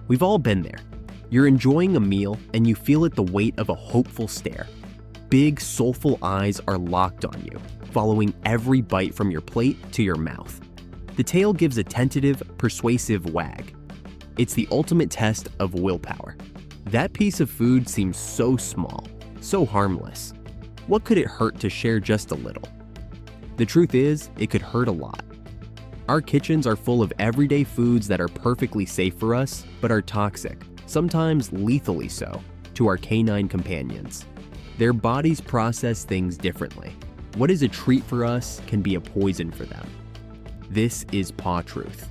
We've all been there. You're enjoying a meal and you feel it the weight of a hopeful stare. Big, soulful eyes are locked on you, following every bite from your plate to your mouth. The tail gives a tentative, persuasive wag. It's the ultimate test of willpower. That piece of food seems so small, so harmless. What could it hurt to share just a little? The truth is, it could hurt a lot. Our kitchens are full of everyday foods that are perfectly safe for us, but are toxic, sometimes lethally so, to our canine companions. Their bodies process things differently. What is a treat for us can be a poison for them. This is Paw Truth.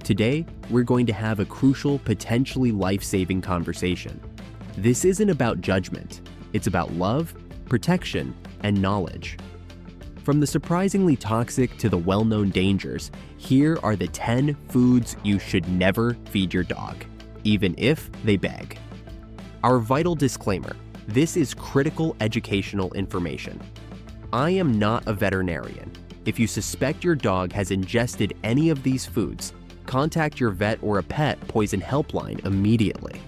Today, we're going to have a crucial, potentially life-saving conversation. This isn't about judgment. It's about love, protection, and knowledge. From the surprisingly toxic to the well-known dangers, here are the 10 foods you should never feed your dog, even if they beg. Our vital disclaimer: this is critical educational information. I am not a veterinarian. If you suspect your dog has ingested any of these foods, contact your vet or a pet poison helpline immediately.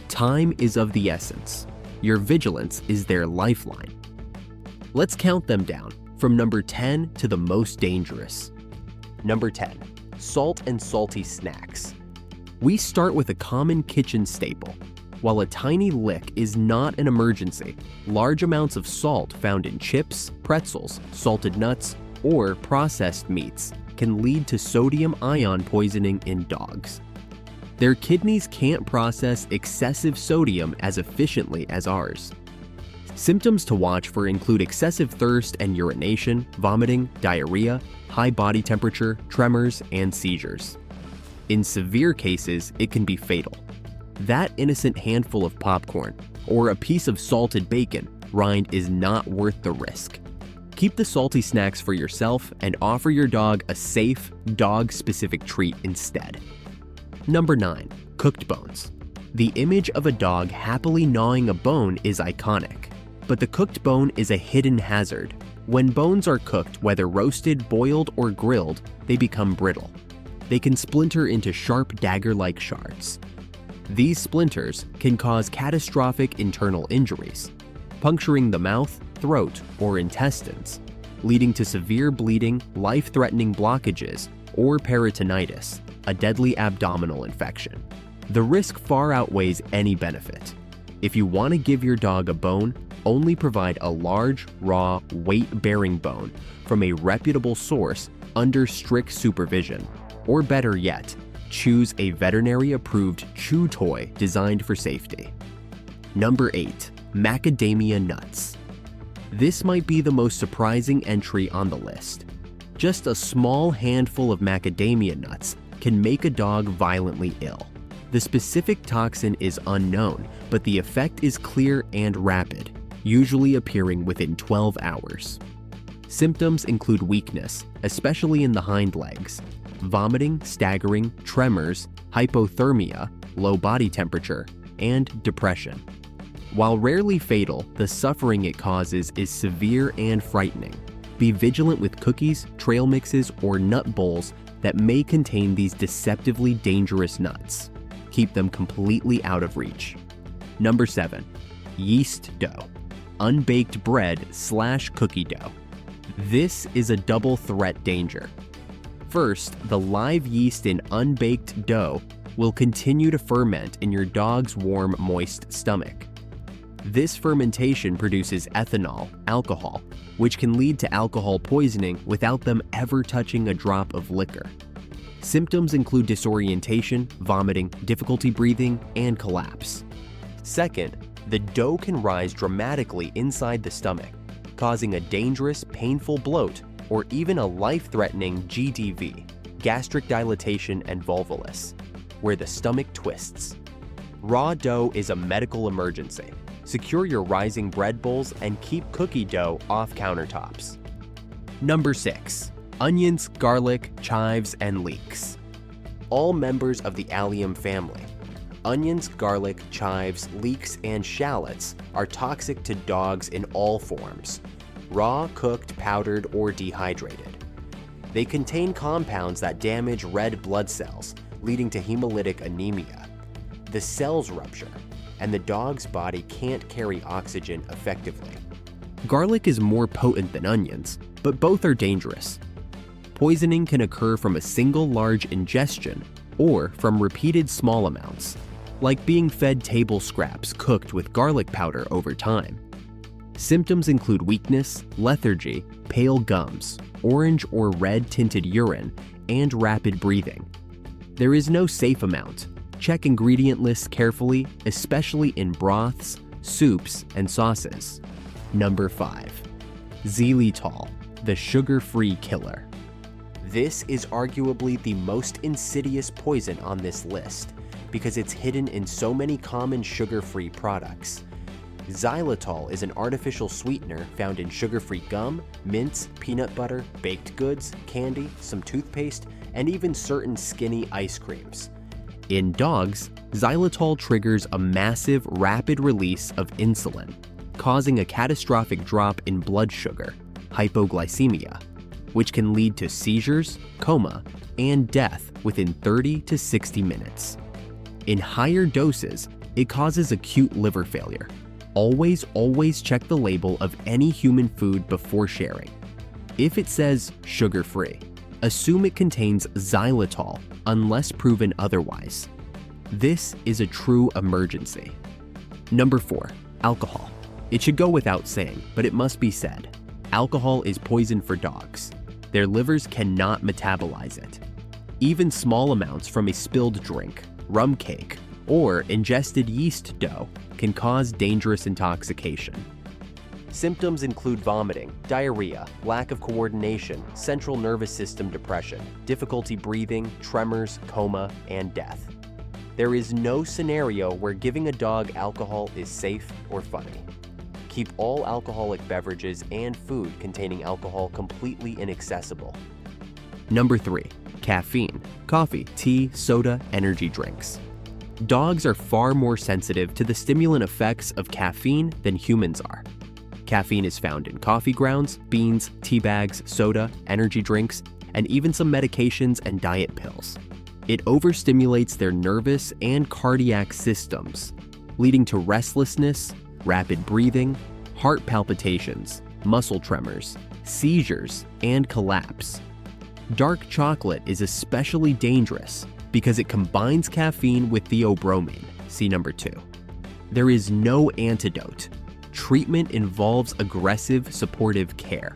Time is of the essence. Your vigilance is their lifeline. Let's count them down, from number 10 to the most dangerous. Number 10, salt and salty snacks. We start with a common kitchen staple. While a tiny lick is not an emergency, large amounts of salt found in chips, pretzels, salted nuts, or processed meats can lead to sodium ion poisoning in dogs. Their kidneys can't process excessive sodium as efficiently as ours. Symptoms to watch for include excessive thirst and urination, vomiting, diarrhea, high body temperature, tremors, and seizures. In severe cases, it can be fatal. That innocent handful of popcorn or a piece of salted bacon rind is not worth the risk. Keep the salty snacks for yourself and offer your dog a safe, dog-specific treat instead. Number 9, cooked bones. The image of a dog happily gnawing a bone is iconic, but the cooked bone is a hidden hazard. When bones are cooked, whether roasted, boiled, or grilled, they become brittle. They can splinter into sharp dagger-like shards. These splinters can cause catastrophic internal injuries, puncturing the mouth, throat, or intestines, leading to severe bleeding, life-threatening blockages, or peritonitis, a deadly abdominal infection. The risk far outweighs any benefit. If you want to give your dog a bone, only provide a large, raw, weight-bearing bone from a reputable source under strict supervision. Or better yet, choose a veterinary-approved chew toy designed for safety. Number 8, macadamia nuts. This might be the most surprising entry on the list. Just a small handful of macadamia nuts can make a dog violently ill. The specific toxin is unknown, but the effect is clear and rapid, usually appearing within 12 hours. Symptoms include weakness, especially in the hind legs, vomiting, staggering, tremors, hypothermia, low body temperature, and depression. While rarely fatal, the suffering it causes is severe and frightening. Be vigilant with cookies, trail mixes, or nut bowls that may contain these deceptively dangerous nuts. Keep them completely out of reach. Number 7, yeast dough. Unbaked bread/cookie dough. This is a double threat danger. First, the live yeast in unbaked dough will continue to ferment in your dog's warm, moist stomach. This fermentation produces ethanol, alcohol, which can lead to alcohol poisoning without them ever touching a drop of liquor. Symptoms include disorientation, vomiting, difficulty breathing, and collapse. Second, the dough can rise dramatically inside the stomach, causing a dangerous, painful bloat or even a life-threatening GDV, gastric dilatation and volvulus, where the stomach twists. Raw dough is a medical emergency. Secure your rising bread bowls and keep cookie dough off countertops. Number 6, onions, garlic, chives, and leeks. All members of the allium family. Onions, garlic, chives, leeks, and shallots are toxic to dogs in all forms: raw, cooked, powdered, or dehydrated. They contain compounds that damage red blood cells, leading to hemolytic anemia, The cells rupture, and the dog's body can't carry oxygen effectively. Garlic is more potent than onions, but both are dangerous. Poisoning can occur from a single large ingestion or from repeated small amounts, like being fed table scraps cooked with garlic powder over time. Symptoms include weakness, lethargy, pale gums, orange or red tinted urine, and rapid breathing. There is no safe amount. Check ingredient lists carefully, especially in broths, soups, and sauces. Number 5. Xylitol, the sugar-free killer. This is arguably the most insidious poison on this list because it's hidden in so many common sugar-free products. Xylitol is an artificial sweetener found in sugar-free gum, mints, peanut butter, baked goods, candy, some toothpaste, and even certain skinny ice creams. In dogs, xylitol triggers a massive, rapid release of insulin, causing a catastrophic drop in blood sugar, hypoglycemia, which can lead to seizures, coma, and death within 30 to 60 minutes. In higher doses, it causes acute liver failure. Always check the label of any human food before sharing. If it says sugar-free, assume it contains xylitol unless proven otherwise. This is a true emergency. Number 4. Alcohol. It should go without saying, but it must be said. Alcohol is poison for dogs. Their livers cannot metabolize it. Even small amounts from a spilled drink, rum cake, or ingested yeast dough can cause dangerous intoxication. Symptoms include vomiting, diarrhea, lack of coordination, central nervous system depression, difficulty breathing, tremors, coma, and death. There is no scenario where giving a dog alcohol is safe or funny. Keep all alcoholic beverages and food containing alcohol completely inaccessible. Number 3. Caffeine, coffee, tea, soda, energy drinks. Dogs are far more sensitive to the stimulant effects of caffeine than humans are. Caffeine is found in coffee grounds, beans, tea bags, soda, energy drinks, and even some medications and diet pills. It overstimulates their nervous and cardiac systems, leading to restlessness, rapid breathing, heart palpitations, muscle tremors, seizures, and collapse. Dark chocolate is especially dangerous because it combines caffeine with theobromine, see number 2. There is no antidote. Treatment involves aggressive, supportive care.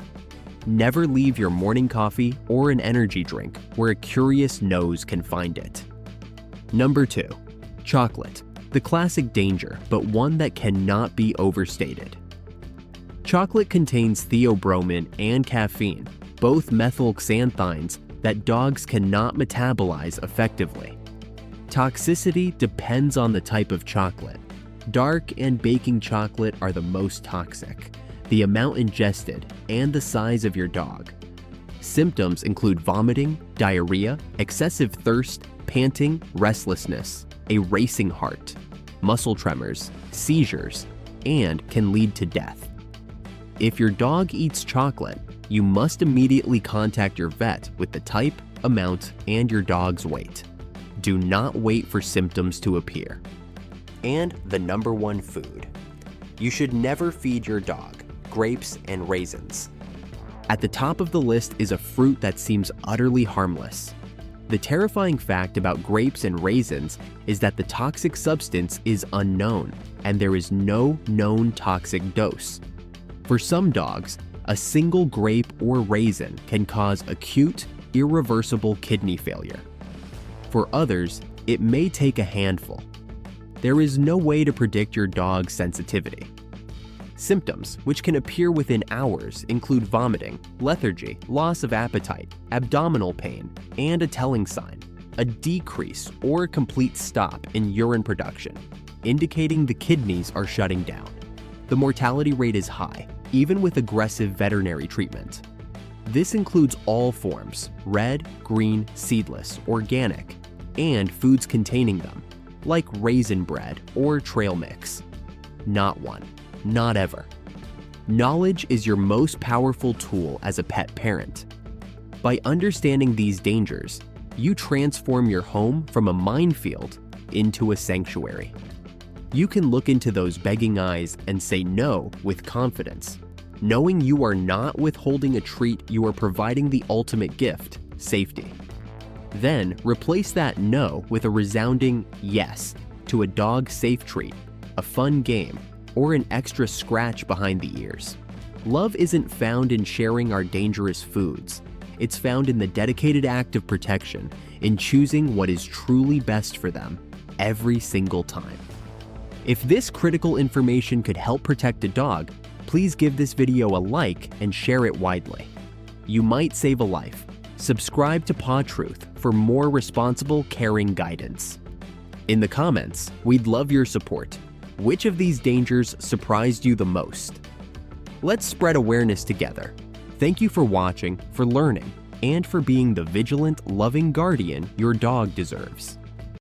Never leave your morning coffee or an energy drink where a curious nose can find it. Number 2. Chocolate, the classic danger, but one that cannot be overstated. Chocolate contains theobromine and caffeine, both methylxanthines that dogs cannot metabolize effectively. Toxicity depends on the type of chocolate. Dark and baking chocolate are the most toxic, the amount ingested, and the size of your dog. Symptoms include vomiting, diarrhea, excessive thirst, panting, restlessness, a racing heart, muscle tremors, seizures, and can lead to death. If your dog eats chocolate, you must immediately contact your vet with the type, amount, and your dog's weight. Do not wait for symptoms to appear. And the number 1 food. You should never feed your dog grapes and raisins. At the top of the list is a fruit that seems utterly harmless. The terrifying fact about grapes and raisins is that the toxic substance is unknown, and there is no known toxic dose. For some dogs, a single grape or raisin can cause acute, irreversible kidney failure. For others, it may take a handful. There is no way to predict your dog's sensitivity. Symptoms, which can appear within hours, include vomiting, lethargy, loss of appetite, abdominal pain, and a telling sign, a decrease or complete stop in urine production, indicating the kidneys are shutting down. The mortality rate is high, even with aggressive veterinary treatment. This includes all forms, red, green, seedless, organic, and foods containing them, like raisin bread or trail mix. Not one, not ever. Knowledge is your most powerful tool as a pet parent. By understanding these dangers, you transform your home from a minefield into a sanctuary. You can look into those begging eyes and say no with confidence, knowing you are not withholding a treat, you are providing the ultimate gift, safety. Then replace that no with a resounding yes to a dog-safe treat, a fun game, or an extra scratch behind the ears. Love isn't found in sharing our dangerous foods. It's found in the dedicated act of protection, in choosing what is truly best for them every single time. If this critical information could help protect a dog, please give this video a like and share it widely. You might save a life. Subscribe to Paw Truth for more responsible, caring guidance. In the comments, we'd love your support. Which of these dangers surprised you the most? Let's spread awareness together. Thank you for watching, for learning, and for being the vigilant, loving guardian your dog deserves.